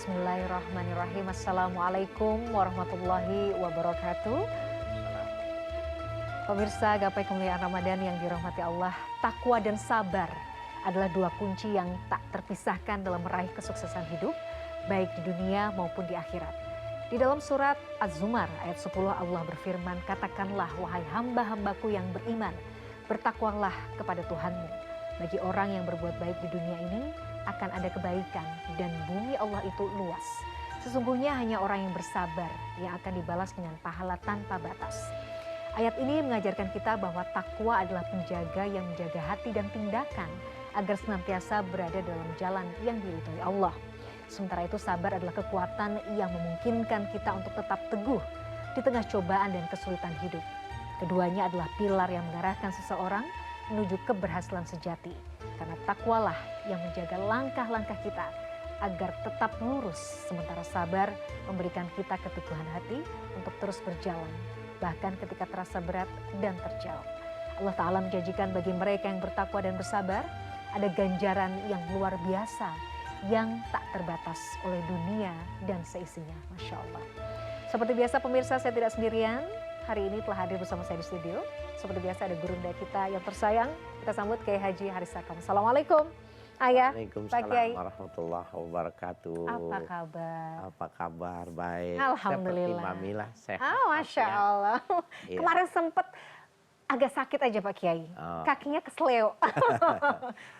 Bismillahirrahmanirrahim. Assalamualaikum warahmatullahi wabarakatuh. Pemirsa gapai kemuliaan Ramadan yang dirahmati Allah, takwa dan sabar adalah dua kunci yang tak terpisahkan dalam meraih kesuksesan hidup, baik di dunia maupun di akhirat. Di dalam surat Az-Zumar ayat 10 Allah berfirman, katakanlah wahai hamba-hambaku yang beriman, bertakwalah kepada Tuhanmu. Bagi orang yang berbuat baik di dunia ini akan ada kebaikan dan bumi Allah itu luas. Sesungguhnya hanya orang yang bersabar yang akan dibalas dengan pahala tanpa batas. Ayat ini mengajarkan kita bahwa takwa adalah penjaga yang menjaga hati dan tindakan agar senantiasa berada dalam jalan yang diridhoi Allah. Sementara itu sabar adalah kekuatan yang memungkinkan kita untuk tetap teguh di tengah cobaan dan kesulitan hidup. Keduanya adalah pilar yang mengarahkan seseorang menuju keberhasilan sejati. Karena takwalah yang menjaga langkah-langkah kita agar tetap lurus, sementara sabar memberikan kita keteguhan hati untuk terus berjalan, bahkan ketika terasa berat dan terjal. Allah Ta'ala menjanjikan bagi mereka yang bertakwa dan bersabar, ada ganjaran yang luar biasa, yang tak terbatas oleh dunia dan seisinya. Masya Allah. Seperti biasa pemirsa, saya tidak sendirian. Hari ini telah hadir bersama saya di studio. Seperti biasa ada gurunda kita yang tersayang. Kita sambut Kiai Haji Haris Sakam. Assalamualaikum Ayah. Waalaikumsalam warahmatullahi wabarakatuh. Apa kabar? Apa kabar? Baik. Alhamdulillah. Seperti Mamilah sehat. Masya Allah. Iya. Kemarin sempet agak sakit aja Pak Kiai. Kakinya kesleo.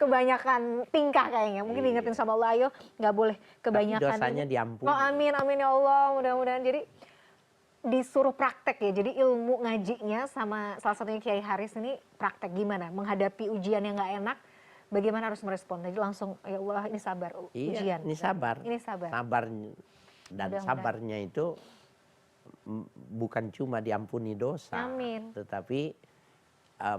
Kebanyakan tingkah kayaknya. Mungkin diingetin sama Allah, ayo nggak boleh kebanyakan. Tapi dosanya diampuni. Oh amin, amin ya Allah. Mudah-mudahan jadi disuruh praktek ya. Jadi ilmu ngajinya sama salah satunya Kiai Haris ini praktek gimana menghadapi ujian yang nggak enak. Bagaimana harus merespon? Jadi langsung ya Allah ini sabar ujian. Ini sabar. Ini sabar. Sabar dan sabarnya itu bukan cuma diampuni dosa, amin, tetapi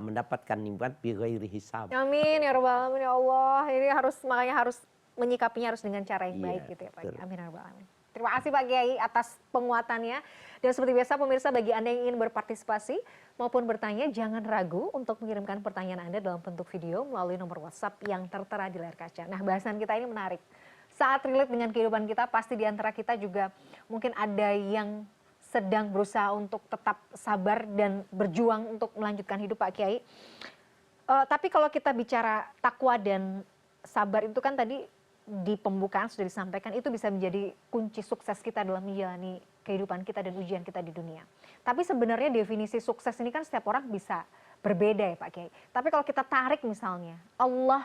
mendapatkan nikmat bi ghairi hisab. Amin ya rabbal alamin ya Allah. Ini harus makanya harus menyikapinya harus dengan cara yang baik gitu ya Pak. Amin ya rabbal alamin. Terima kasih Pak Kiai atas penguatannya. Dan seperti biasa pemirsa, bagi Anda yang ingin berpartisipasi maupun bertanya, jangan ragu untuk mengirimkan pertanyaan Anda dalam bentuk video melalui nomor WhatsApp yang tertera di layar kaca. Nah, bahasan kita ini menarik. Saat relate dengan kehidupan kita, pasti di antara kita juga mungkin ada yang sedang berusaha untuk tetap sabar dan berjuang untuk melanjutkan hidup Pak Kiai. Tapi kalau kita bicara takwa dan sabar itu kan tadi di pembukaan sudah disampaikan itu bisa menjadi kunci sukses kita dalam menjalani kehidupan kita dan ujian kita di dunia. Tapi sebenarnya definisi sukses ini kan setiap orang bisa berbeda ya Pak Kiai. Tapi kalau kita tarik misalnya Allah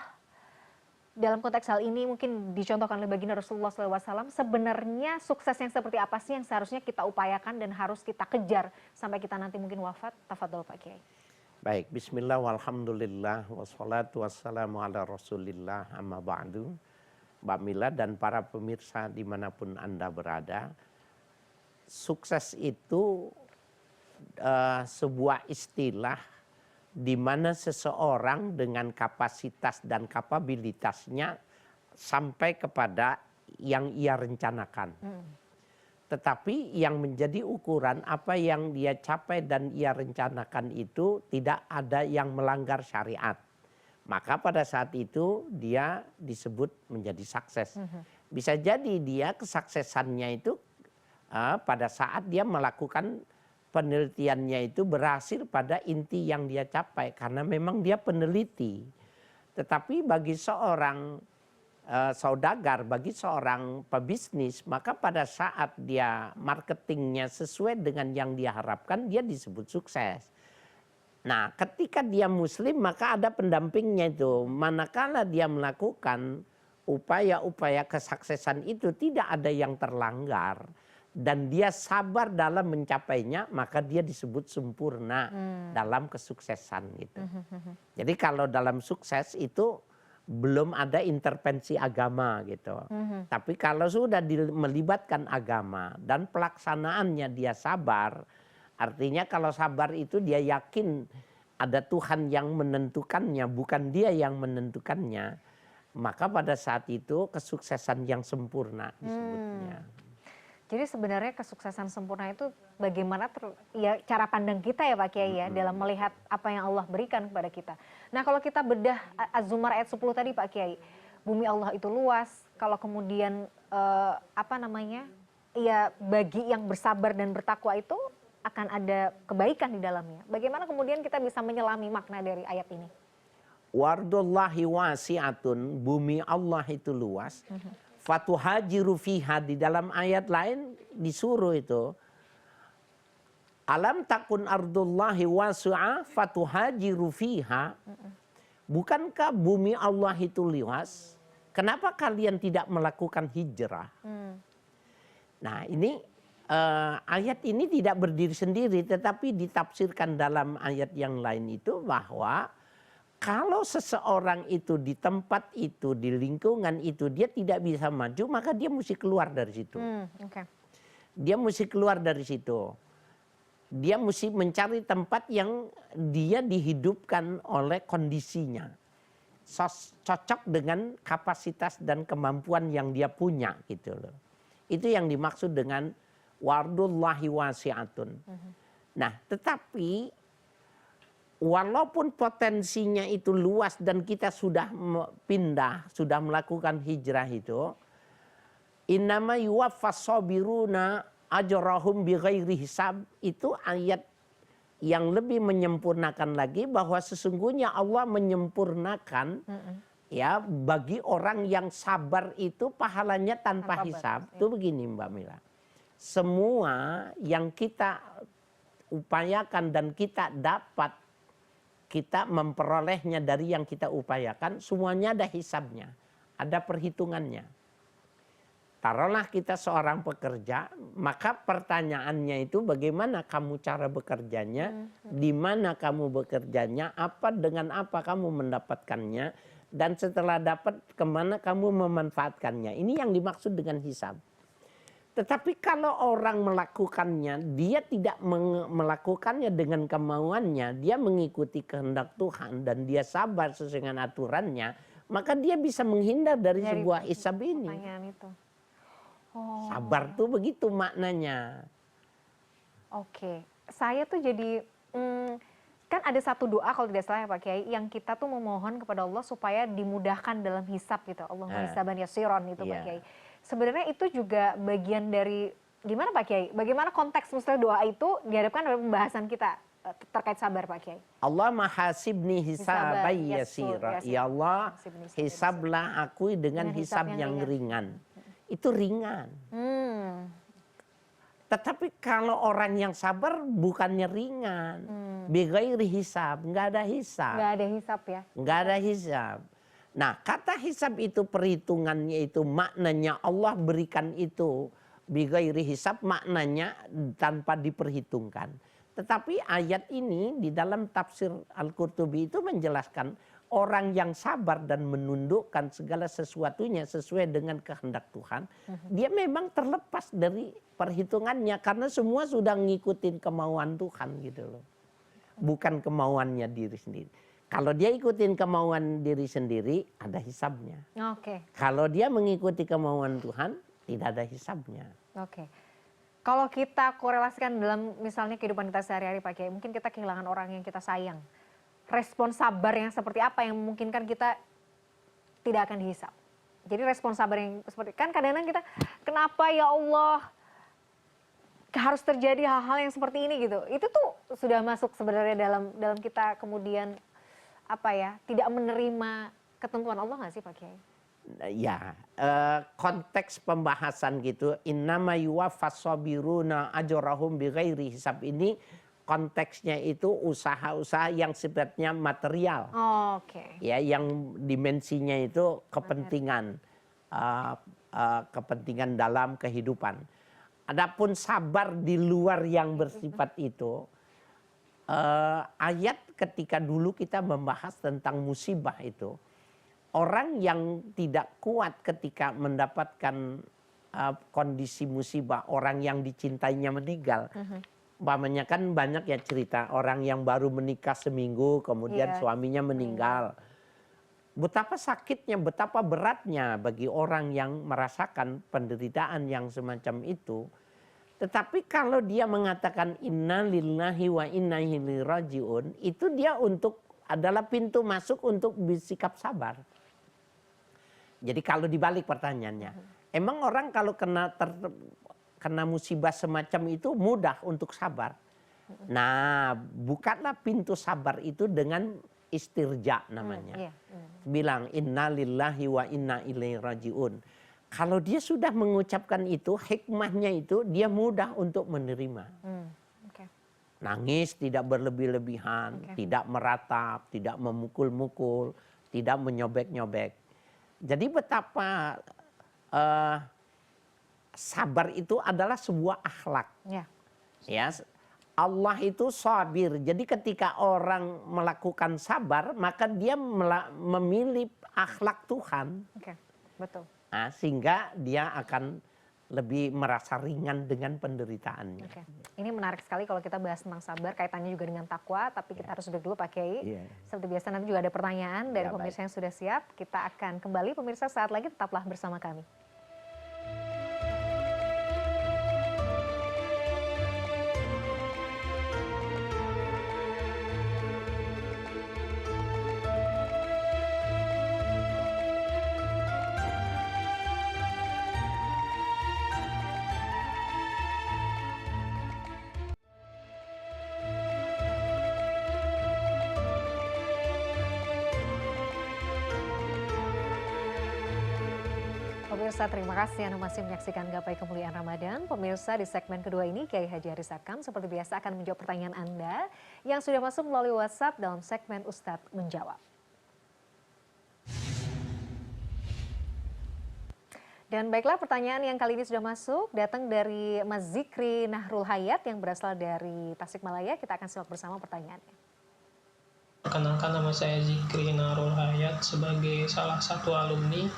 dalam konteks hal ini mungkin dicontohkan oleh baginda Rasulullah SAW, sebenarnya sukses yang seperti apa sih yang seharusnya kita upayakan dan harus kita kejar sampai kita nanti mungkin wafat? Tafadhol Pak Kiai. Baik, bismillah walhamdulillah wassalatu wassalamu ala rasulillah amma ba'du. Mbak Mila dan para pemirsa dimanapun Anda berada, sukses itu sebuah istilah di mana seseorang dengan kapasitas dan kapabilitasnya sampai kepada yang ia rencanakan. Tetapi yang menjadi ukuran apa yang dia capai dan ia rencanakan itu tidak ada yang melanggar syariat. Maka pada saat itu dia disebut menjadi sukses. Bisa jadi dia kesuksesannya itu pada saat dia melakukan penelitiannya itu berhasil pada inti yang dia capai. Karena memang dia peneliti. Tetapi bagi seorang saudagar, bagi seorang pebisnis, maka pada saat dia marketingnya sesuai dengan yang dia harapkan, dia disebut sukses. Nah, ketika dia muslim maka ada pendampingnya itu. Manakala dia melakukan upaya-upaya kesuksesan itu tidak ada yang terlanggar dan dia sabar dalam mencapainya, maka dia disebut sempurna dalam kesuksesan gitu. Jadi kalau dalam sukses itu belum ada intervensi agama gitu. Tapi kalau sudah melibatkan agama dan pelaksanaannya dia sabar, artinya kalau sabar itu dia yakin ada Tuhan yang menentukannya, bukan dia yang menentukannya. Maka pada saat itu kesuksesan yang sempurna disebutnya. Jadi sebenarnya kesuksesan sempurna itu bagaimana ya cara pandang kita ya Pak Kiai ya dalam melihat apa yang Allah berikan kepada kita. Nah kalau kita bedah Az-Zumar ayat 10 tadi Pak Kiai, bumi Allah itu luas, kalau kemudian apa namanya, ya bagi yang bersabar dan bertakwa itu akan ada kebaikan di dalamnya. Bagaimana kemudian kita bisa menyelami makna dari ayat ini? Wardullahi wasi'atun, bumi Allah itu luas. Fatuhajiru fiha, di dalam ayat lain disuruh itu. Alam takun ardullahi wasi'a fatuhajiru fiha. Bukankah bumi Allah itu luas? Kenapa kalian tidak melakukan hijrah? Nah ini ayat ini tidak berdiri sendiri, tetapi ditafsirkan dalam ayat yang lain itu bahwa kalau seseorang itu di tempat itu, di lingkungan itu, dia tidak bisa maju, maka dia mesti keluar dari situ. Dia mesti keluar dari situ. Dia mesti mencari tempat yang dia dihidupkan oleh kondisinya. Cocok dengan kapasitas dan kemampuan yang dia punya gitu loh. Itu yang dimaksud dengan wardullahi wasi'atun. Nah, tetapi walaupun potensinya itu luas dan kita sudah pindah, sudah melakukan hijrah itu, innama yuwaffas sabiruna ajrahum bighairi hisab, itu ayat yang lebih menyempurnakan lagi bahwa sesungguhnya Allah menyempurnakan ya bagi orang yang sabar itu pahalanya tanpa hisab. Itu begini Mbak Mila. Semua yang kita upayakan dan kita dapat, kita memperolehnya dari yang kita upayakan, semuanya ada hisabnya, ada perhitungannya. Taruhlah kita seorang pekerja, maka pertanyaannya itu bagaimana kamu cara bekerjanya, di mana kamu bekerjanya, apa dengan apa kamu mendapatkannya, dan setelah dapat kemana kamu memanfaatkannya. Ini yang dimaksud dengan hisab. Tetapi kalau orang melakukannya, dia tidak melakukannya dengan kemauannya, dia mengikuti kehendak Tuhan dan dia sabar sesuai dengan aturannya, maka dia bisa menghindar dari sebuah hisab ini. Itu. Sabar tuh begitu maknanya. Oke, saya tuh jadi kan ada satu doa kalau tidak salah ya Pak Kiai, yang kita tuh memohon kepada Allah supaya dimudahkan dalam hisab gitu. Allahumma hisaban yasiron itu Pak Kiai. Sebenarnya itu juga bagian dari gimana Pak Kiai? Bagaimana konteks misalnya doa itu dihadapkan dalam pembahasan kita terkait sabar Pak Kiai? Allah mahasibni hisaban yasira. Ya Allah, hisablah aku dengan hisab yang ringan. Itu ringan. Tetapi kalau orang yang sabar bukannya ringan. Bighairi hisab, nggak ada hisab. Nggak ada hisab ya? Nggak ada hisab. Nah, kata hisab itu perhitungannya itu maknanya Allah berikan itu bighairi hisab, maknanya tanpa diperhitungkan. Tetapi ayat ini di dalam tafsir Al-Qurtubi itu menjelaskan orang yang sabar dan menundukkan segala sesuatunya sesuai dengan kehendak Tuhan, dia memang terlepas dari perhitungannya karena semua sudah ngikutin kemauan Tuhan gitu loh. Bukan kemauannya diri sendiri. Kalau dia ikutin kemauan diri sendiri, ada hisabnya. Kalau dia mengikuti kemauan Tuhan, tidak ada hisabnya. Kalau kita korelasikan dalam misalnya kehidupan kita sehari-hari Pak Kiai, mungkin kita kehilangan orang yang kita sayang. Respon sabar yang seperti apa yang memungkinkan kita tidak akan dihisab. Jadi respon sabar yang seperti, kan kadang-kadang kita, kenapa ya Allah harus terjadi hal-hal yang seperti ini gitu. Itu tuh sudah masuk sebenarnya dalam kita kemudian apa ya, tidak menerima ketentuan Allah nggak sih Pak Kiai? Ya, konteks pembahasan gitu, innama yuwaffas sabiruna ajrahum bighairi hisab ini konteksnya itu usaha-usaha yang sifatnya material. Ya, yang dimensinya itu kepentingan, kepentingan dalam kehidupan. Adapun sabar di luar yang bersifat itu, ayat ketika dulu kita membahas tentang musibah itu, orang yang tidak kuat ketika mendapatkan kondisi musibah, orang yang dicintainya meninggal. Umpamanya kan banyak ya cerita orang yang baru menikah seminggu kemudian suaminya meninggal. Betapa sakitnya, betapa beratnya bagi orang yang merasakan penderitaan yang semacam itu. Tetapi kalau dia mengatakan inna lillahi wa inna ilaihi rajiun, itu dia adalah pintu masuk untuk bersikap sabar. Jadi kalau dibalik pertanyaannya, Emang orang kalau kena musibah semacam itu mudah untuk sabar. Nah, bukalah pintu sabar itu dengan istirja namanya. Iya. Bilang innalillahi wa inna ilaihi rajiun. Kalau dia sudah mengucapkan itu, hikmahnya itu dia mudah untuk menerima. Oke. Nangis tidak berlebih-lebihan, tidak meratap, tidak memukul-mukul, tidak menyobek-nyobek. Jadi betapa sabar itu adalah sebuah akhlak. Ya, Allah itu sabir. Jadi ketika orang melakukan sabar, maka dia memilih akhlak Tuhan. Oke, betul. Nah, sehingga dia akan lebih merasa ringan dengan penderitaannya. Oke. Ini menarik sekali kalau kita bahas tentang sabar, kaitannya juga dengan takwa, tapi kita harus break dulu Pak Kiai. Seperti biasa nanti juga ada pertanyaan dari pemirsa yang sudah siap. Kita akan kembali, pemirsa saat lagi tetaplah bersama kami. Pemirsa, terima kasih Anda masih menyaksikan Gapai Kemuliaan Ramadan. Pemirsa, di segmen kedua ini Kiai Haji Haris Akam seperti biasa akan menjawab pertanyaan Anda yang sudah masuk melalui WhatsApp dalam segmen Ustadz Menjawab. Dan baiklah, pertanyaan yang kali ini sudah masuk datang dari Mas Zikri Nahrul Hayat yang berasal dari Tasikmalaya. Kita akan simak bersama pertanyaannya. Perkenalkan, nama saya Zikri Nahrul Hayat sebagai salah satu alumni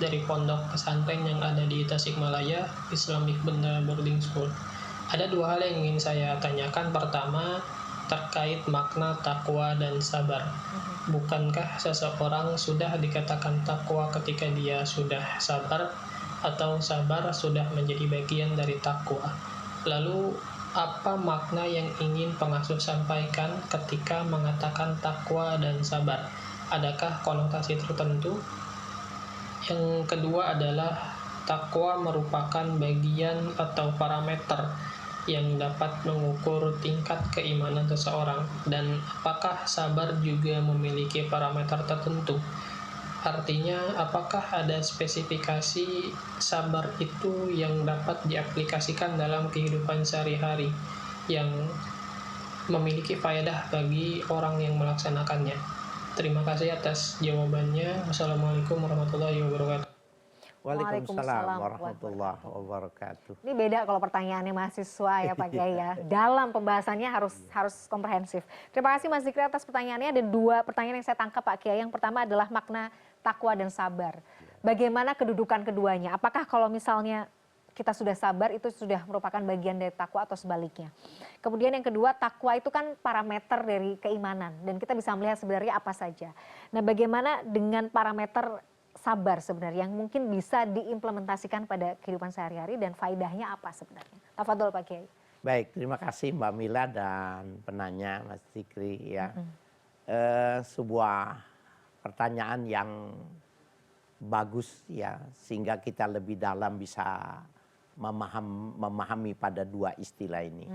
dari pondok pesantren yang ada di Tasikmalaya, Islamic Benda Boarding School. Ada dua hal yang ingin saya tanyakan. Pertama, terkait makna takwa dan sabar. Bukankah seseorang sudah dikatakan takwa ketika dia sudah sabar, atau sabar sudah menjadi bagian dari takwa? Lalu, apa makna yang ingin pengasuh sampaikan ketika mengatakan takwa dan sabar? Adakah konotasi tertentu? Yang kedua adalah takwa merupakan bagian atau parameter yang dapat mengukur tingkat keimanan seseorang, dan apakah sabar juga memiliki parameter tertentu? Artinya, apakah ada spesifikasi sabar itu yang dapat diaplikasikan dalam kehidupan sehari-hari yang memiliki faedah bagi orang yang melaksanakannya? Terima kasih atas jawabannya. Wassalamualaikum warahmatullahi wabarakatuh. Waalaikumsalam warahmatullahi wabarakatuh. Ini beda kalau pertanyaannya mahasiswa ya Pak Kiai ya. Dalam pembahasannya harus komprehensif. Terima kasih Mas Zikri atas pertanyaannya. Ada dua pertanyaan yang saya tangkap Pak Kiai. Yang pertama adalah makna takwa dan sabar. Bagaimana kedudukan keduanya? Apakah kalau misalnya kita sudah sabar itu sudah merupakan bagian dari takwa atau sebaliknya? Kemudian yang kedua, takwa itu kan parameter dari keimanan dan kita bisa melihat sebenarnya apa saja. Nah, bagaimana dengan parameter sabar sebenarnya yang mungkin bisa diimplementasikan pada kehidupan sehari-hari dan faedahnya apa sebenarnya? Tafadhol Pak Kiai. Baik, terima kasih Mbak Mila dan penanya Mas Zikri ya. Sebuah pertanyaan yang bagus ya, sehingga kita lebih dalam bisa memahami pada dua istilah ini.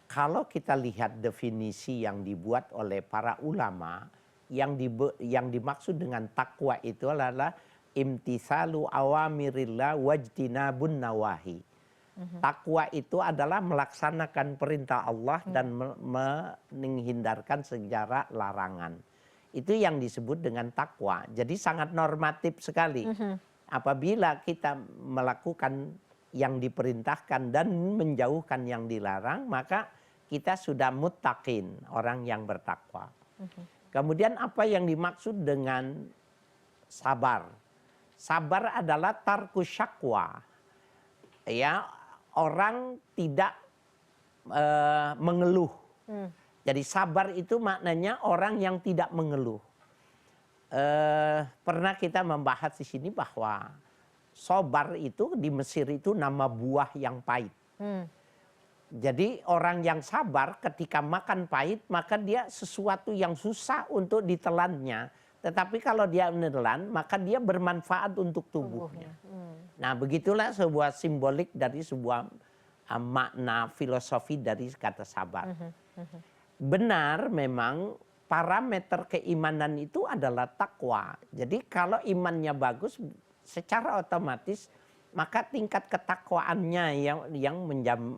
Kalau kita lihat definisi yang dibuat oleh para ulama, yang dimaksud dengan takwa itu adalah imtithalu awamirillah wajtinabun nawahi. Takwa itu adalah melaksanakan perintah Allah dan menghindarkan segala larangan. Itu yang disebut dengan takwa. Jadi sangat normatif sekali. Apabila kita melakukan yang diperintahkan dan menjauhkan yang dilarang, maka kita sudah muttaqin, orang yang bertakwa. Kemudian apa yang dimaksud dengan sabar? Sabar adalah tarku syakwa. Ya, orang tidak mengeluh. Jadi sabar itu maknanya orang yang tidak mengeluh. Pernah kita membahas di sini bahwa sobar itu di Mesir itu nama buah yang pahit. Jadi orang yang sabar ketika makan pahit maka dia sesuatu yang susah untuk ditelannya. Tetapi kalau dia menelan maka dia bermanfaat untuk tubuhnya. Nah, begitulah sebuah simbolik dari sebuah makna filosofi dari kata sabar. Benar memang parameter keimanan itu adalah takwa. Jadi kalau imannya bagus secara otomatis maka tingkat ketakwaannya yang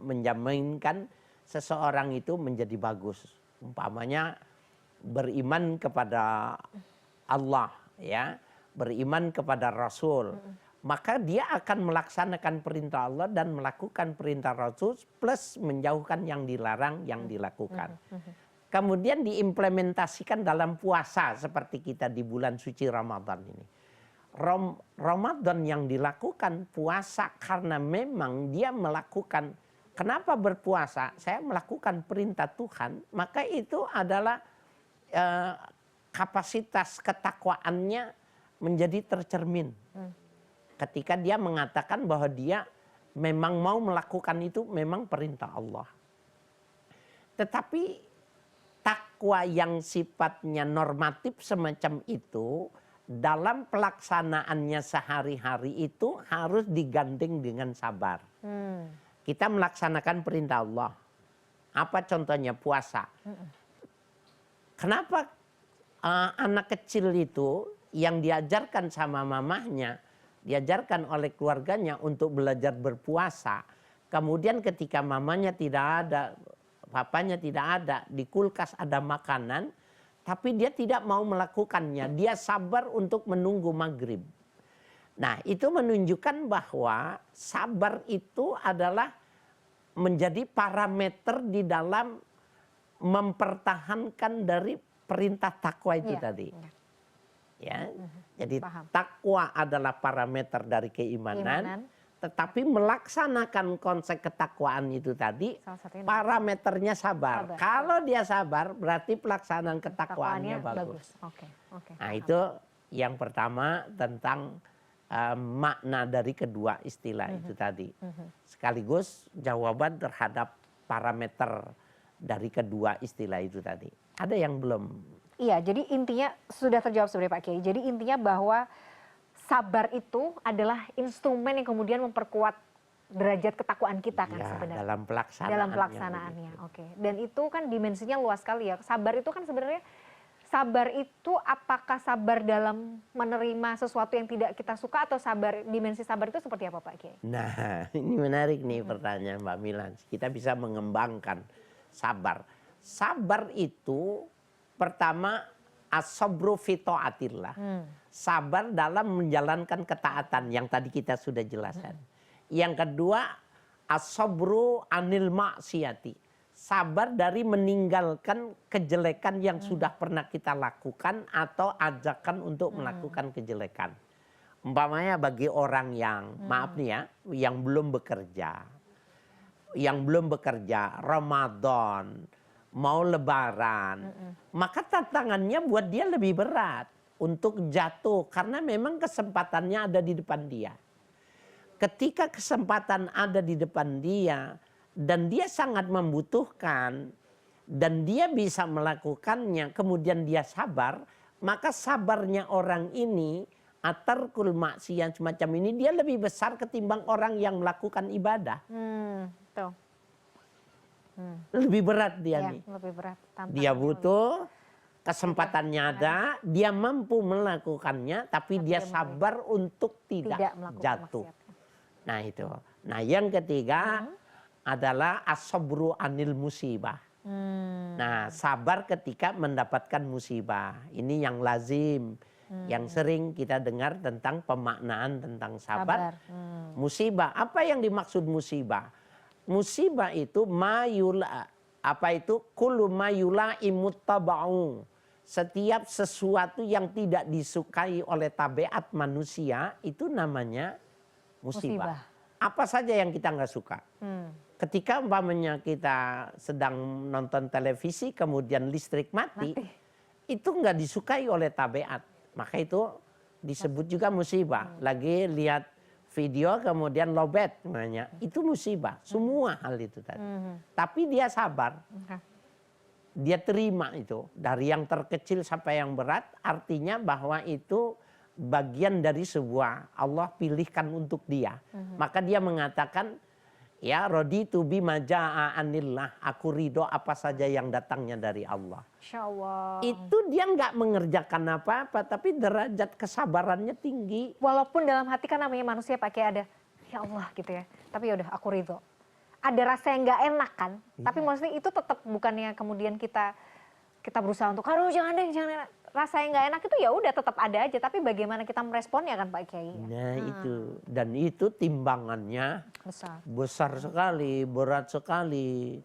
menjaminkan seseorang itu menjadi bagus. Umpamanya beriman kepada Allah, ya, beriman kepada Rasul, maka dia akan melaksanakan perintah Allah dan melakukan perintah Rasul plus menjauhkan yang dilarang yang dilakukan. Kemudian diimplementasikan dalam puasa seperti kita di bulan suci Ramadan ini. Ramadan yang dilakukan puasa karena memang dia melakukan, kenapa berpuasa? Saya melakukan perintah Tuhan, maka itu adalah kapasitas ketakwaannya menjadi tercermin. Ketika dia mengatakan bahwa dia memang mau melakukan itu memang perintah Allah. Tetapi takwa yang sifatnya normatif semacam itu dalam pelaksanaannya sehari-hari itu harus digandeng dengan sabar. Kita melaksanakan perintah Allah. Apa contohnya? Puasa. Kenapa anak kecil itu yang diajarkan sama mamahnya, diajarkan oleh keluarganya untuk belajar berpuasa. Kemudian ketika mamanya tidak ada, papanya tidak ada, di kulkas ada makanan, tapi dia tidak mau melakukannya. Dia sabar untuk menunggu maghrib. Nah, itu menunjukkan bahwa sabar itu adalah menjadi parameter di dalam mempertahankan dari perintah takwa itu tadi. Ya, jadi takwa adalah parameter dari keimanan, tetapi melaksanakan konsep ketakwaan itu tadi parameternya sabar. Kalau dia sabar berarti pelaksanaan ketakwaannya bagus. Nah, itu yang pertama tentang makna dari kedua istilah itu tadi. Sekaligus jawaban terhadap parameter dari kedua istilah itu tadi. Ada yang belum? Iya, jadi intinya sudah terjawab sebenarnya Pak Kiai. Jadi intinya bahwa sabar itu adalah instrumen yang kemudian memperkuat derajat ketakwaan kita kan Ya, sebenarnya. dalam pelaksanaannya. Oke. Dan itu kan dimensinya luas sekali ya. Sabar itu kan sebenarnya, sabar itu apakah sabar dalam menerima sesuatu yang tidak kita suka, atau sabar, dimensi sabar itu seperti apa Pak Kiai? Nah, ini menarik nih pertanyaan Mbak Milan. Kita bisa mengembangkan sabar. Sabar itu pertama as-sabru fi ta'atillah. Sabar dalam menjalankan ketaatan yang tadi kita sudah jelaskan. Yang kedua as-sabru anil maksiyati. Sabar dari meninggalkan kejelekan yang sudah pernah kita lakukan atau ajakan untuk melakukan kejelekan. Umpamanya bagi orang yang maaf nih ya, yang belum bekerja, Ramadan, mau lebaran, maka tantangannya buat dia lebih berat untuk jatuh karena memang kesempatannya ada di depan dia. Ketika kesempatan ada di depan dia dan dia sangat membutuhkan dan dia bisa melakukannya, kemudian dia sabar, maka sabarnya orang ini atarkul maksiyah semacam ini dia lebih besar ketimbang orang yang melakukan ibadah. Tuh. Lebih berat dia nih. Lebih berat. Dia butuh, kesempatannya ada, dia mampu melakukannya, tapi dia sabar untuk tidak jatuh. Nah itu. Nah yang ketiga adalah as-sabru anil musibah. Nah sabar ketika mendapatkan musibah. Ini yang lazim, yang sering kita dengar tentang pemaknaan tentang sabar. Musibah, apa yang dimaksud musibah? Musibah itu mayula, apa itu? Kullu mayula imuttaba'u. Setiap sesuatu yang tidak disukai oleh tabiat manusia itu namanya musibah. Apa saja yang kita nggak suka. Ketika umpamanya kita sedang nonton televisi kemudian listrik mati. Itu nggak disukai oleh tabiat. Maka itu disebut juga musibah. Lagi lihat video kemudian lobet namanya, itu musibah. Semua hal itu tadi. Tapi dia sabar. Dia terima itu dari yang terkecil sampai yang berat, artinya bahwa itu bagian dari sebuah Allah pilihkan untuk dia. Maka dia mengatakan, ya raditu bima jaa anillah, aku ridho apa saja yang datangnya dari Allah. Insya Allah. Itu dia nggak mengerjakan apa-apa, tapi derajat kesabarannya tinggi. Walaupun dalam hati kan namanya manusia pakai ada, ya Allah gitu ya. Tapi yaudah aku ridho. Ada rasa yang nggak enak kan. Tapi maksudnya itu tetap bukannya kemudian kita berusaha untuk, aduh jangan deh, jangan. Rasa yang nggak enak itu ya udah tetap ada aja. Tapi bagaimana kita meresponnya kan Pak Kiai. Nah itu, dan itu timbangannya besar sekali, berat sekali.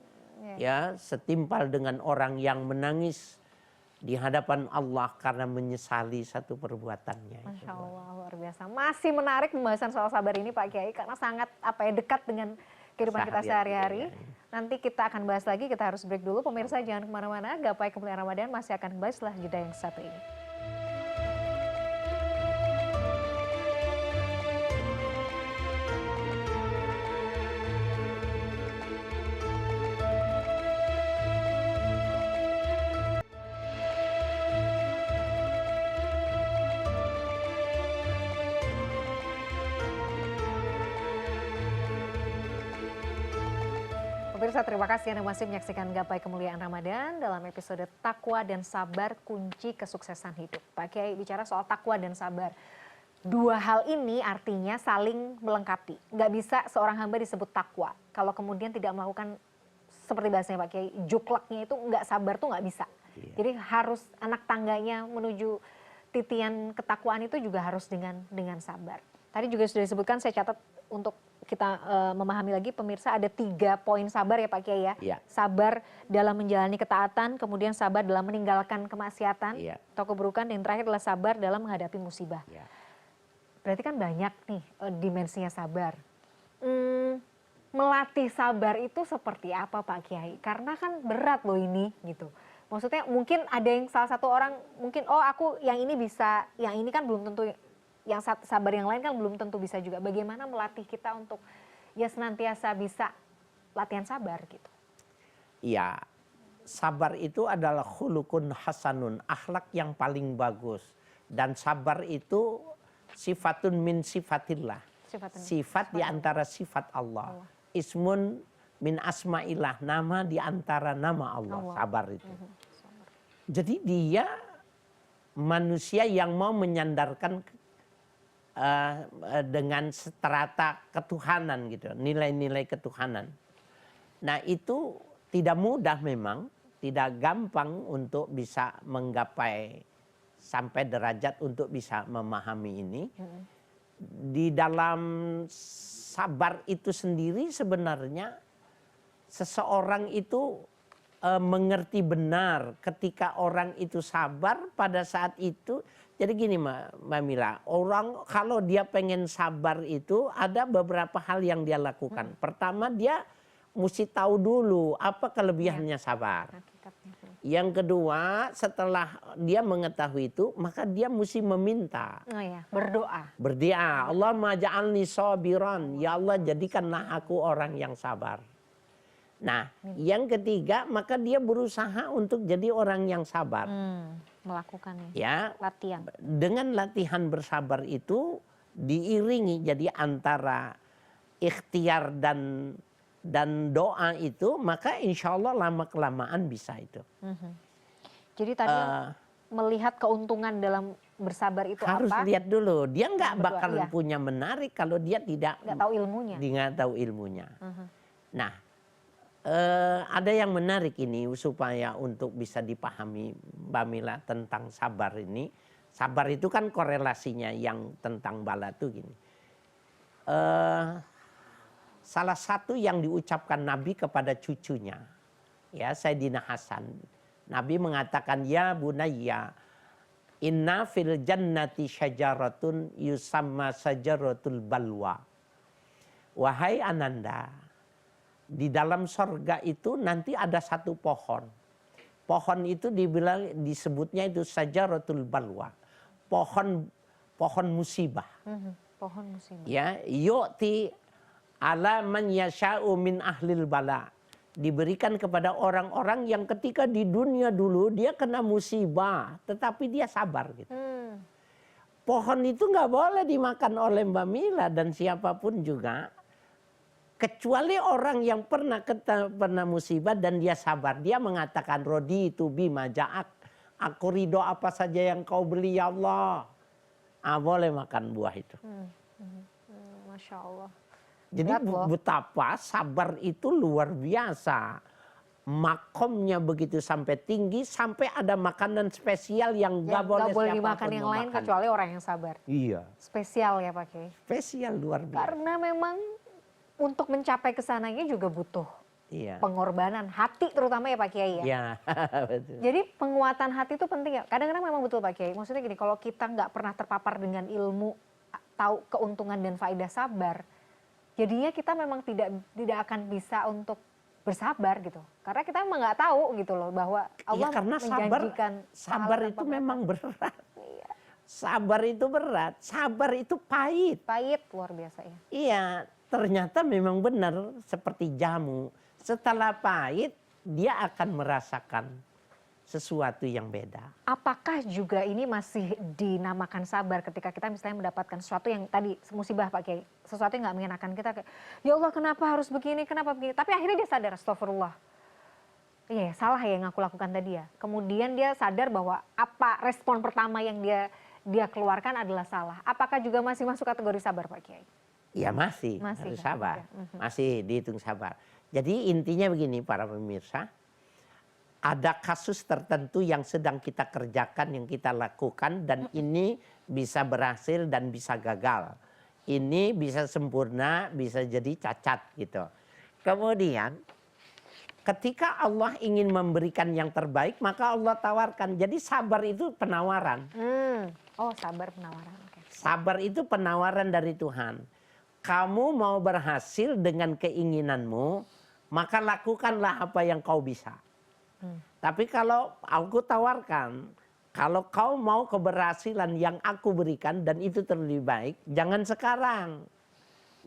Ya, setimpal dengan orang yang menangis di hadapan Allah karena menyesali satu perbuatannya. Masya Allah, luar biasa. Masih menarik pembahasan soal sabar ini Pak Kiai karena sangat dekat dengan kehidupan kita sehari-hari. Nanti kita akan bahas lagi, kita harus break dulu. Pemirsa jangan kemana-mana, Gapai Kemuliaan Ramadan masih akan kembali setelah jeda yang satu ini. Pemirsa, terima kasih Anda masih menyaksikan Gapai Kemuliaan Ramadan dalam episode Takwa dan Sabar Kunci Kesuksesan Hidup. Pak Kiai bicara soal takwa dan sabar. Dua hal ini artinya saling melengkapi. Nggak bisa seorang hamba disebut takwa kalau kemudian tidak melakukan seperti bahasanya Pak Kiai, juklaknya itu nggak sabar tuh nggak bisa. Jadi harus anak tangganya menuju titian ketakwaan itu juga harus dengan sabar. Tadi juga sudah disebutkan, saya catat untuk kita memahami lagi pemirsa, ada 3 poin sabar ya Pak Kiai ya. Sabar dalam menjalani ketaatan, kemudian sabar dalam meninggalkan kemaksiatan atau keburukan, dan terakhir adalah sabar dalam menghadapi musibah. Berarti kan banyak nih dimensinya sabar. Melatih sabar itu seperti apa Pak Kiai? Karena kan berat loh ini gitu. Maksudnya mungkin ada yang salah satu orang mungkin, oh aku yang ini bisa, yang ini kan belum tentu, yang sabar yang lain kan belum tentu bisa juga. Bagaimana melatih kita untuk ya senantiasa bisa latihan sabar gitu? Iya, sabar itu adalah khulukun hasanun, akhlak yang paling bagus. Dan sabar itu sifatun min sifatillah. Sifat di antara sifat Allah. Ismun min asma'illah, nama di antara nama Allah. Sabar itu. Jadi dia manusia yang mau menyandarkan dengan strata ketuhanan gitu, nilai-nilai ketuhanan. Nah itu tidak mudah memang, tidak gampang untuk bisa menggapai sampai derajat untuk bisa memahami ini. Di dalam sabar itu sendiri sebenarnya seseorang itu mengerti benar ketika orang itu sabar pada saat itu. Jadi gini Mbak Mila, orang kalau dia pengen sabar itu ada beberapa hal yang dia lakukan. Pertama, dia mesti tahu dulu apa kelebihannya sabar. Yang kedua, setelah dia mengetahui itu, maka dia mesti meminta. Berdoa. Berdoa, Allahumma ja'alni sabiran, ya Allah jadikanlah aku orang yang sabar. Nah, yang ketiga, maka dia berusaha untuk jadi orang yang sabar. Melakukannya. Ya, latihan. Dengan latihan bersabar itu diiringi, jadi antara ikhtiar dan doa itu, maka insya Allah lama-kelamaan bisa itu. Jadi tadi melihat keuntungan dalam bersabar itu harus apa? Harus lihat dulu, dia nggak bakalan punya menarik kalau dia nggak tahu ilmunya. Dia nggak tahu ilmunya. Nah, ada yang menarik ini supaya untuk bisa dipahami Mbak Mila tentang sabar ini. Sabar itu kan korelasinya yang tentang bala itu gini. Salah satu yang diucapkan Nabi kepada cucunya, ya Sayyidina Hasan. Nabi mengatakan, ya bunayya, inna fil jannati syajaratun yusamma syajaratul balwa. Wahai ananda, di dalam sorga itu nanti ada satu pohon. Pohon itu disebutnya itu syajaratul balwa. Pohon musibah. Pohon musibah. Ya, yu'ti ala man yasha'u min ahlil bala. Diberikan kepada orang-orang yang ketika di dunia dulu dia kena musibah, tetapi dia sabar gitu. pohon itu nggak boleh dimakan oleh Mbak Mila dan siapapun juga. Kecuali orang yang pernah musibah dan dia sabar. Dia mengatakan, Rodi itu bima ja'ak. Aku ridho apa saja yang kau beli ya Allah. Boleh makan buah itu. Masya Allah. Jadi betapa sabar itu luar biasa. Makomnya begitu sampai tinggi. Sampai ada makanan spesial yang nggak boleh dimakan yang lain kecuali orang yang sabar. Iya. Spesial ya Pak Kiai. Spesial luar biasa. Karena memang untuk mencapai kesananya juga butuh pengorbanan hati terutama ya Pak Kiai ya. Iya, betul. Jadi penguatan hati itu penting ya. Kadang-kadang memang betul Pak Kiai. Maksudnya gini, kalau kita nggak pernah terpapar dengan ilmu, tahu keuntungan dan faedah sabar, jadinya kita memang tidak akan bisa untuk bersabar gitu. Karena kita memang nggak tahu gitu loh bahwa Allah karena menjanjikan sabar itu memang berat. Iya. Sabar itu berat, sabar itu pahit. Pahit luar biasa ya. Iya, ternyata memang benar seperti jamu. Setelah pahit, dia akan merasakan sesuatu yang beda. Apakah juga ini masih dinamakan sabar ketika kita misalnya mendapatkan sesuatu yang tadi musibah Pak Kiai, sesuatu yang nggak mengenakan kita kayak, ya Allah kenapa harus begini, kenapa begini. Tapi akhirnya dia sadar, astagfirullah. Iya salah ya yang aku lakukan tadi ya. Kemudian dia sadar bahwa apa respon pertama yang dia keluarkan adalah salah. Apakah juga masih masuk kategori sabar Pak Kiai? Ya masih harus sabar, masih dihitung sabar. Jadi intinya begini para pemirsa, ada kasus tertentu yang sedang kita kerjakan, yang kita lakukan dan ini bisa berhasil dan bisa gagal. Ini bisa sempurna, bisa jadi cacat gitu. Kemudian ketika Allah ingin memberikan yang terbaik, maka Allah tawarkan. Jadi sabar itu penawaran. Oh sabar penawaran. Okay. Sabar itu penawaran dari Tuhan. Kamu mau berhasil dengan keinginanmu, maka lakukanlah apa yang kau bisa. Tapi kalau aku tawarkan, kalau kau mau keberhasilan yang aku berikan dan itu terlebih baik, jangan sekarang.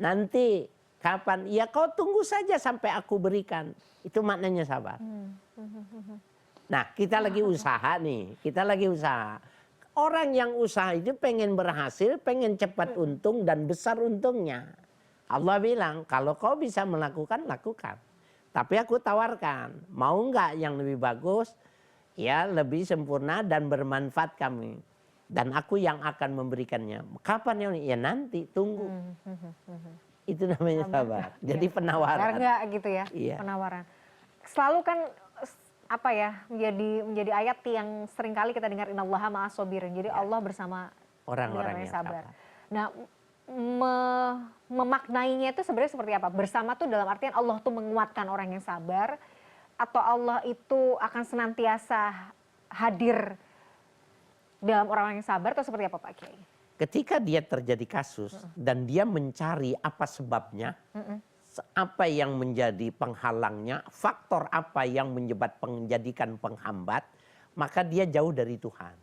Nanti kapan? Ya kau tunggu saja sampai aku berikan. Itu maknanya sabar. Nah kita lagi usaha nih, kita lagi usaha. Orang yang usaha itu pengen berhasil, pengen cepat untung dan besar untungnya. Allah bilang, kalau kau bisa melakukan, lakukan. Tapi aku tawarkan, mau nggak yang lebih bagus, ya lebih sempurna dan bermanfaat kami. Dan aku yang akan memberikannya. Kapan yang? Ya nanti, tunggu. Itu namanya sabar. Jadi penawaran. Enggak gitu ya, penawaran. Selalu kan apa ya menjadi ayat yang sering kali kita dengar innallaha ma'as sabirin. Jadi Allah bersama orang-orang yang sabar. Nah, memaknainya itu sebenarnya seperti apa? Bersama tuh dalam artian Allah tuh menguatkan orang yang sabar atau Allah itu akan senantiasa hadir dalam orang yang sabar atau seperti apa Pak Kiai? Ketika dia terjadi kasus dan dia mencari apa sebabnya, apa yang menjadi penghalangnya, faktor apa yang menjadikan penghambat, maka dia jauh dari Tuhan.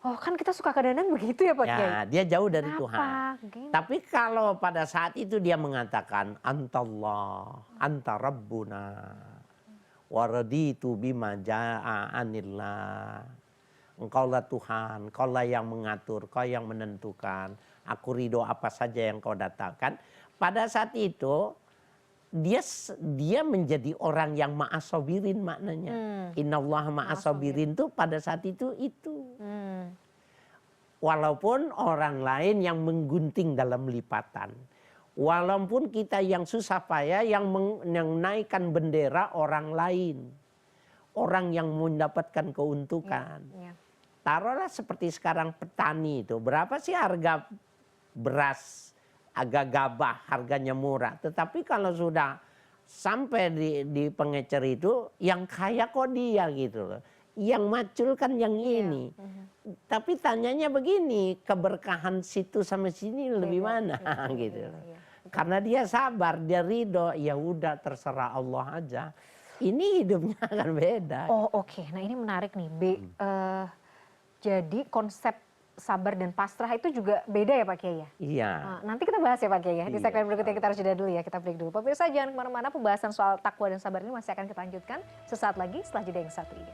Oh kan kita suka kadang-kadang begitu ya Pak Kiai? Ya, dia jauh dari Kenapa? Tuhan. Gini. Tapi kalau pada saat itu dia mengatakan, Antallah, anta Rabbuna, waraditu bima ja'a anillah. Engkaulah Tuhan, Engkaulah yang mengatur, Kau yang menentukan. Aku ridho apa saja yang Kau datangkan. Pada saat itu dia menjadi orang yang ma'asobirin maknanya. Innallaha ma'asobirin itu pada saat itu. Walaupun orang lain yang menggunting dalam lipatan. Walaupun kita yang susah payah yang naikkan bendera orang lain. Orang yang mendapatkan keuntungan. Taruhlah seperti sekarang petani itu. Berapa sih harga beras? Agak gabah, harganya murah. Tetapi kalau sudah sampai di pengecer itu, yang kaya kok dia gitu loh. Yang macul kan yang ini. Tapi tanyanya begini, keberkahan situ sama sini lebih mana gitu loh. Karena dia sabar, dia ridho, ya udah terserah Allah aja. Ini hidupnya akan beda. Oh oke. Nah ini menarik nih. Jadi konsep sabar dan pasrah itu juga beda ya Pak Kiai ya? Iya. Nanti kita bahas ya Pak Kiai ya. Di segmen berikutnya kita harus jeda dulu ya. Kita break dulu. Pemirsa jangan kemana-mana. Pembahasan soal takwa dan sabar ini masih akan kita lanjutkan sesaat lagi setelah jeda yang satu ini.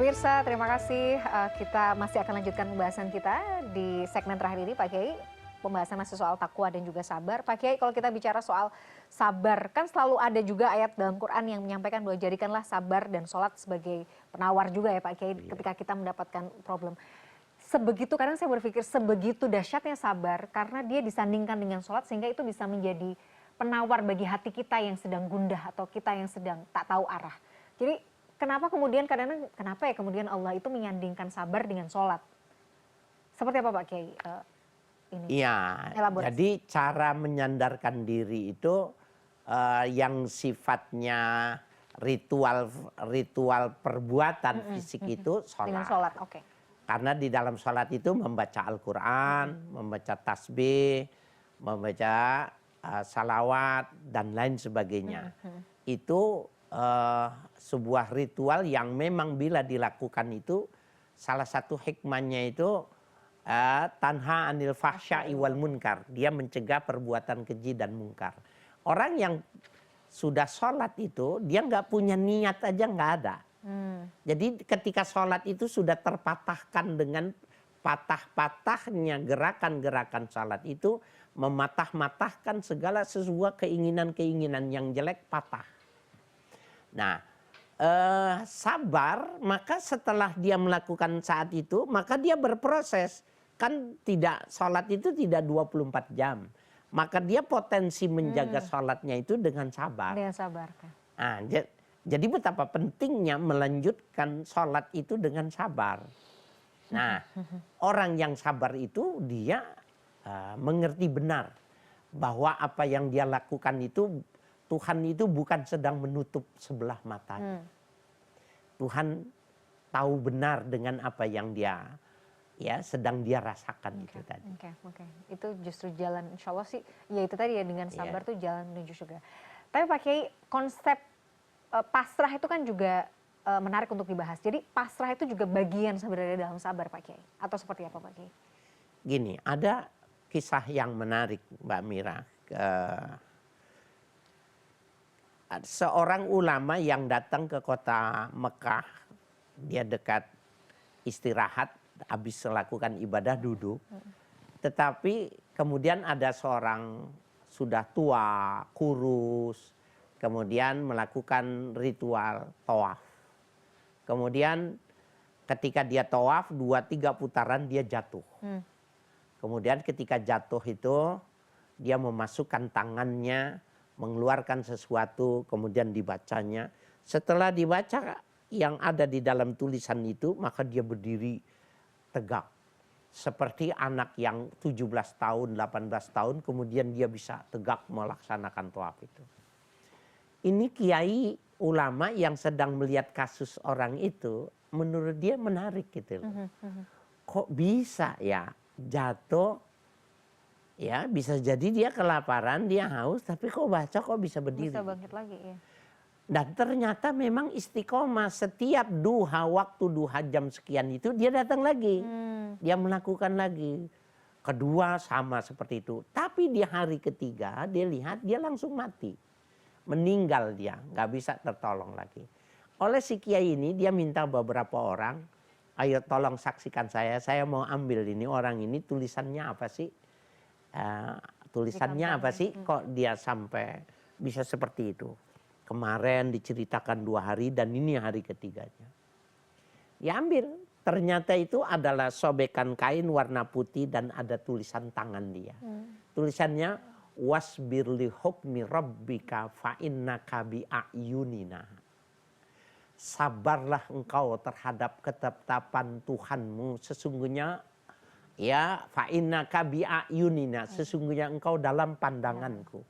Pemirsa, terima kasih. Kita masih akan lanjutkan pembahasan kita di segmen terakhir ini, Pak Kiai. Pembahasan masih soal takwa dan juga sabar. Pak Kiai, kalau kita bicara soal sabar, kan selalu ada juga ayat dalam Quran yang menyampaikan bahwa jadikanlah sabar dan sholat sebagai penawar juga ya Pak Kiai ketika kita mendapatkan problem. Sebegitu, kadang saya berpikir sebegitu dahsyatnya sabar karena dia disandingkan dengan sholat sehingga itu bisa menjadi penawar bagi hati kita yang sedang gundah atau kita yang sedang tak tahu arah. Jadi kenapa kemudian kadang-kadang, kenapa ya kemudian Allah itu menyandingkan sabar dengan sholat? Seperti apa Pak Kiai? Iya, Elaborasi. jadi cara menyandarkan diri itu yang sifatnya ritual perbuatan fisik itu Dengan sholat. sholat, oke. Karena di dalam sholat itu membaca Al-Quran, membaca tasbih, membaca salawat, dan lain sebagainya. Itu sebuah ritual yang memang bila dilakukan itu, salah satu hikmahnya itu tanha anil fahsya'i wal munkar. Dia mencegah perbuatan keji dan munkar. Orang yang sudah sholat itu, dia nggak punya niat aja nggak ada. Jadi ketika sholat itu sudah terpatahkan dengan patah-patahnya gerakan-gerakan sholat itu, mematah-matahkan segala sesuatu keinginan-keinginan yang jelek patah. Nah, sabar, maka setelah dia melakukan saat itu, maka dia berproses. Kan tidak, sholat itu tidak 24 jam. Maka dia potensi menjaga sholatnya itu dengan sabar. Dengan sabar. Nah, jadi betapa pentingnya melanjutkan sholat itu dengan sabar. Nah, orang yang sabar itu dia mengerti benar bahwa apa yang dia lakukan itu, Tuhan itu bukan sedang menutup sebelah matanya. Tuhan tahu benar dengan apa yang dia sedang dia rasakan itu tadi. Oke. Itu justru jalan, insya Allah sih, ya itu tadi ya, dengan sabar tuh jalan menuju surga. Tapi Pak Kiai, konsep pasrah itu kan juga menarik untuk dibahas. Jadi pasrah itu juga bagian sebenarnya dalam sabar Pak Kiai, atau seperti apa Pak Kiai? Gini, ada kisah yang menarik Mbak Mira. Seorang ulama yang datang ke kota Mekah, dia dekat istirahat, habis melakukan ibadah duduk. Tetapi kemudian ada seorang sudah tua, kurus, kemudian melakukan ritual tawaf. Kemudian ketika dia tawaf 2-3 putaran dia jatuh. Kemudian ketika jatuh itu dia memasukkan tangannya, mengeluarkan sesuatu, kemudian dibacanya. Setelah dibaca yang ada di dalam tulisan itu, maka dia berdiri tegak. Seperti anak yang 17 tahun, 18 tahun, kemudian dia bisa tegak melaksanakan tawaf itu. Ini kiai ulama yang sedang melihat kasus orang itu, menurut dia menarik gitu. Kok bisa ya jatuh, ya bisa jadi dia kelaparan, dia haus, tapi kok baca kok bisa berdiri. Bisa bangkit lagi ya. Dan ternyata memang istiqomah, setiap duha, waktu duha jam sekian itu dia datang lagi. Dia melakukan lagi. Kedua sama seperti itu. Tapi di hari ketiga dia lihat dia langsung mati. Meninggal dia, nggak bisa tertolong lagi. Oleh si kiai ini dia minta beberapa orang, ayo tolong saksikan saya mau ambil ini orang ini tulisannya apa sih? Tulisannya apa sih? Kok dia sampai bisa seperti itu? Kemarin diceritakan 2 hari dan ini hari ketiganya. Diambil, ternyata itu adalah sobekan kain warna putih dan ada tulisan tangan dia. Tulisannya wasbir li hukmi rabbika fa innaka bi a'yunina. Sabarlah engkau terhadap ketetapan Tuhanmu, sesungguhnya ya fa innaka bi a'yunina, sesungguhnya engkau dalam pandanganku.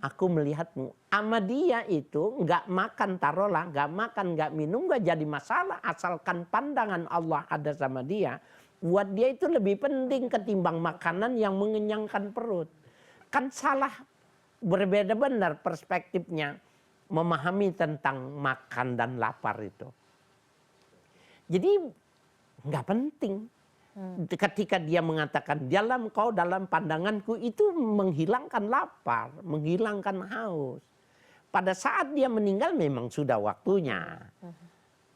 Aku melihatmu. Sama dia itu nggak makan taruhlah, nggak makan, nggak minum, nggak jadi masalah. Asalkan pandangan Allah ada sama dia. Buat dia itu lebih penting ketimbang makanan yang mengenyangkan perut. Kan salah, berbeda benar perspektifnya. Memahami tentang makan dan lapar itu. Jadi nggak penting. Ketika dia mengatakan dalam pandanganku itu menghilangkan lapar, menghilangkan haus. Pada saat dia meninggal memang sudah waktunya.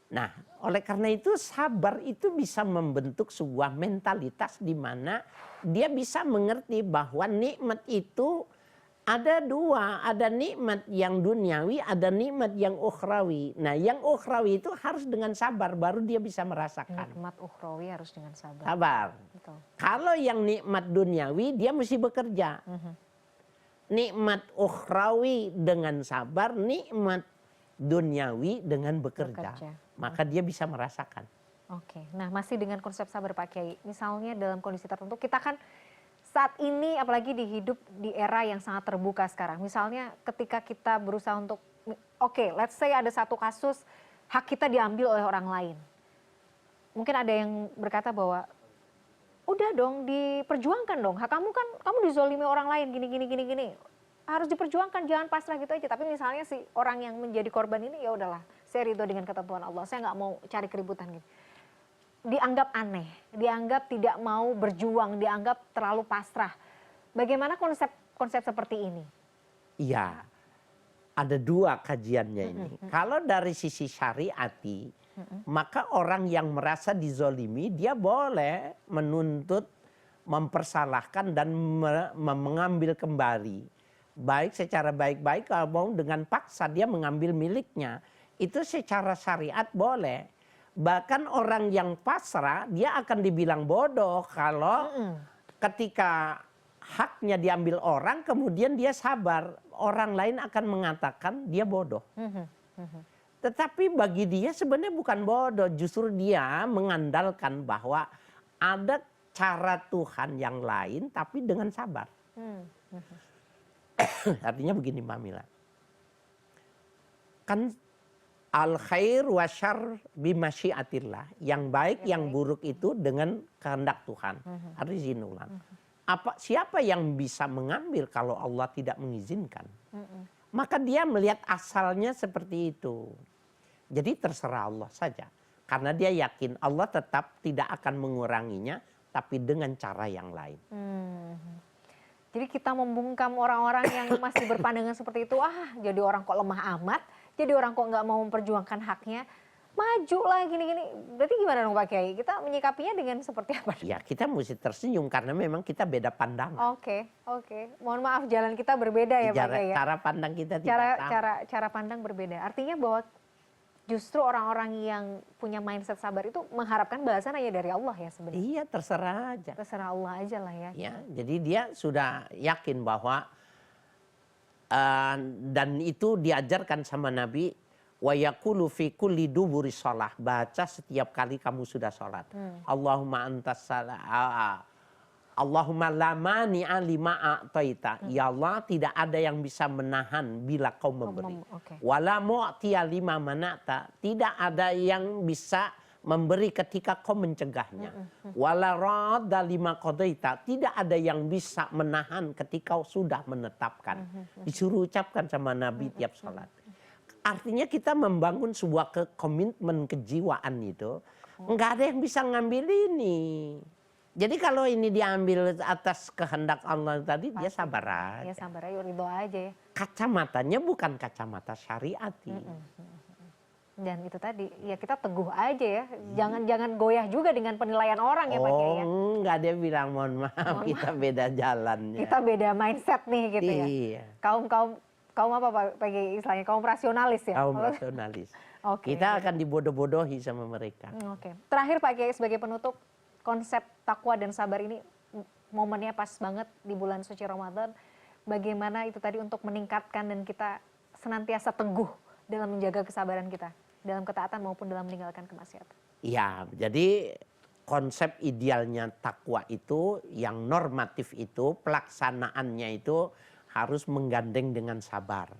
Nah, oleh karena itu sabar itu bisa membentuk sebuah mentalitas di mana dia bisa mengerti bahwa nikmat itu ada dua, ada nikmat yang duniawi, ada nikmat yang ukhrawi. Nah, yang ukhrawi itu harus dengan sabar baru dia bisa merasakan. Nikmat ukhrawi harus dengan sabar. Sabar. Betul. Kalau yang nikmat duniawi dia mesti bekerja. Nikmat ukhrawi dengan sabar, nikmat duniawi dengan bekerja. Maka dia bisa merasakan. Oke, nah masih dengan konsep sabar Pak Kiai. Misalnya dalam kondisi tertentu kita kan saat ini apalagi di hidup di era yang sangat terbuka sekarang. Misalnya ketika kita berusaha untuk, oke, let's say ada satu kasus hak kita diambil oleh orang lain. Mungkin ada yang berkata bahwa udah dong diperjuangkan dong. Hak kamu kan, kamu dizolimi orang lain gini. Harus diperjuangkan, jangan pasrah gitu aja. Tapi misalnya si orang yang menjadi korban ini ya udahlah, saya ridho dengan ketentuan Allah. Saya nggak mau cari keributan gitu. Dianggap aneh, dianggap tidak mau berjuang, dianggap terlalu pasrah. Bagaimana konsep seperti ini? Iya, ada dua kajiannya ini. Kalau dari sisi syariati, maka orang yang merasa dizolimi, dia boleh menuntut, mempersalahkan dan mengambil kembali. Baik secara baik-baik maupun dengan paksa dia mengambil miliknya. Itu secara syariat boleh. Bahkan orang yang pasrah dia akan dibilang bodoh kalau ketika haknya diambil orang kemudian dia sabar. Orang lain akan mengatakan dia bodoh. Tetapi bagi dia sebenarnya bukan bodoh. Justru dia mengandalkan bahwa ada cara Tuhan yang lain tapi dengan sabar. Artinya begini Mbak Mila. Kan al khair wa syarr bimasyiatillah. Yang baik, yang buruk itu dengan kehendak Tuhan. Artinya zinulan. Siapa yang bisa mengambil kalau Allah tidak mengizinkan? Maka dia melihat asalnya seperti itu. Jadi terserah Allah saja. Karena dia yakin Allah tetap tidak akan menguranginya, tapi dengan cara yang lain. Jadi kita membungkam orang-orang yang masih berpandangan seperti itu, jadi orang kok lemah amat, jadi orang kok nggak mau memperjuangkan haknya, maju lah gini-gini. Berarti gimana dong Pak Kiai? Kita menyikapinya dengan seperti apa? Ya kita mesti tersenyum karena memang kita beda pandangan. Oke. Mohon maaf jalan kita berbeda ya Pak Kiai. Cara pandang kita tidak sama. Cara pandang berbeda. Artinya bahwa justru orang-orang yang punya mindset sabar itu mengharapkan balasan hanya dari Allah ya sebenarnya. Iya terserah aja. Terserah Allah aja lah ya. Ya, jadi dia sudah yakin bahwa dan itu diajarkan sama Nabi wa yaqulu fi kulli duburi shalah. Baca setiap kali kamu sudah sholat. Allahumma antas salah. Allahumma la mani'a lima a'taita. Ya Allah tidak ada yang bisa menahan bila kau memberi. Wala mu'tiya lima mana'ta. Tidak ada yang bisa memberi ketika kau mencegahnya. Wala radda lima qadaita. Tidak ada yang bisa menahan ketika kau sudah menetapkan. Disuruh ucapkan sama Nabi tiap sholat. Artinya kita membangun sebuah komitmen kejiwaan itu. Enggak ada yang bisa ngambil ini. Jadi kalau ini diambil atas kehendak Allah tadi, dia sabar aja. Ya sabar aja, ridho aja ya. Kacamatanya bukan kacamata syariati. Dan itu tadi, ya kita teguh aja ya. Jangan goyah juga dengan penilaian orang ya Pak Kiai. Oh, enggak, dia bilang mohon maaf, kita beda jalannya. Kita beda mindset nih gitu ya. Iya. Kaum apa Pak Kiai istilahnya? Kaum rasionalis ya? Kaum rasionalis. Kita akan dibodoh-bodohi sama mereka. Terakhir Pak Kiai sebagai penutup, konsep takwa dan sabar ini momennya pas banget di bulan suci Ramadan. Bagaimana itu tadi untuk meningkatkan dan kita senantiasa teguh dalam menjaga kesabaran kita. Dalam ketaatan maupun dalam meninggalkan kemaksiatan. Iya, jadi konsep idealnya takwa itu yang normatif itu pelaksanaannya itu harus menggandeng dengan sabar.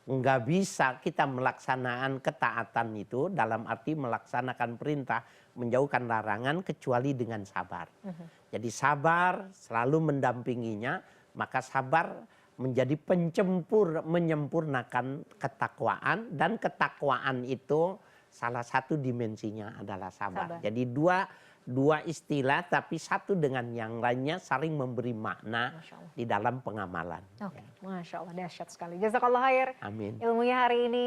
Enggak bisa kita melaksanakan ketaatan itu dalam arti melaksanakan perintah, menjauhkan larangan kecuali dengan sabar. Jadi sabar selalu mendampinginya, maka sabar menjadi pencempur, menyempurnakan ketakwaan, dan ketakwaan itu salah satu dimensinya adalah sabar. Jadi dua istilah tapi satu dengan yang lainnya saling memberi makna di dalam pengamalan. Masya Allah, dahsyat sekali. Jazakallah khair. Amin. Ilmunya hari ini,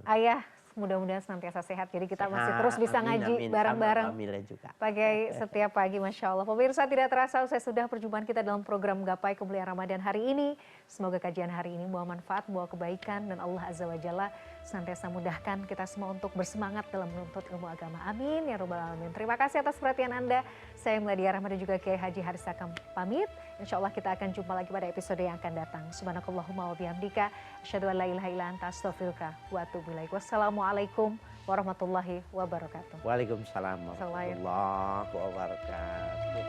Ayah mudah-mudahan senantiasa sehat. Jadi kita masih Sehat, terus bisa amin, ngaji amin. bareng-bareng. Sama Mbak Mila juga. Pagi setiap pagi, Masya Allah. Pemirsa, tidak terasa usai sudah perjumpaan kita dalam program Gapai Kemuliaan Ramadan hari ini. Semoga kajian hari ini membawa manfaat, membawa kebaikan, dan Allah Azza wa Jalla senantiasa mudahkan kita semua untuk bersemangat dalam menuntut ilmu agama. Amin ya Rabbal Alamin. Terima kasih atas perhatian Anda. Saya Meladia Rahma dan juga Kiai Haji Haris Akam pamit. Insya Allah kita akan jumpa lagi pada episode yang akan datang. Subhanakallahumma wa bihamdika. Asyhadu an la ilaha illa anta astaghfiruka wa atubu ilaik. Wassalamualaikum warahmatullahi wabarakatuh. Waalaikumsalam warahmatullahi wabarakatuh.